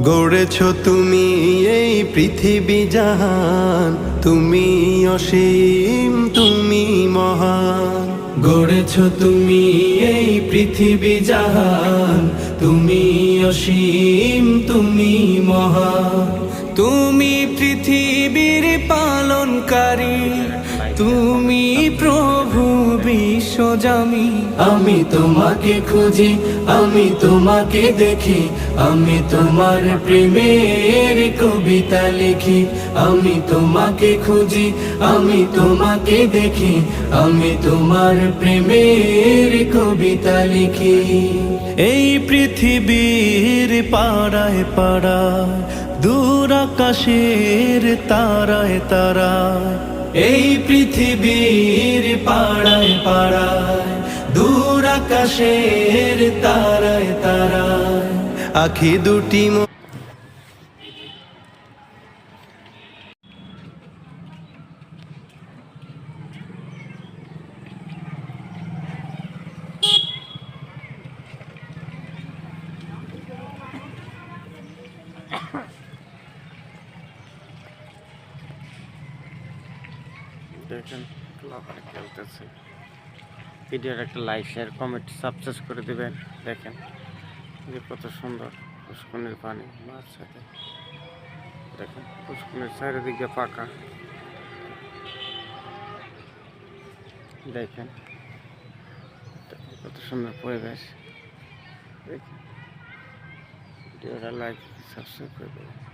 গড়েছ তুমি এই পৃথিবী জাহান, তুমি অসীম তুমি মহান। গড়েছ তুমি এই পৃথিবী জাহান, তুমি অসীম তুমি মহান। তুমি পৃথিবীর পালনকারী, তুমি প্রভু বিশ্বজামি। আমি তোমাকে খুঁজি, আমি তোমাকে দেখি, আমি তোমার প্রেমের কবিতা লিখি। আমি তোমাকে খুঁজি, আমি তোমাকে দেখি, আমি তোমার প্রেমের কবিতা লিখি। এই পৃথিবীর পাড়ায় পাড়ায়, দূর আকাশের তারায় তারায়, এই পৃথিবীর পাড়ায় পাড়ায়, দূর আকাশের তারায় তারায়, আখি দুটি দেখেন ক্লাবে খেলতেছে। ভিডিওর একটা লাইক শেয়ার কমেন্ট সাবস্ক্রাইব করে দিবেন। দেখেন যে কত সুন্দর পুষ্করণীর পানি মাছ সাথে। দেখেন পুষ্করণীর চারিদিকে ফাঁকা। দেখেন কত সুন্দর পরিবেশ। দেখেন ভিডিওটা লাইক সাবস্ক্রাইব করে দেবেন।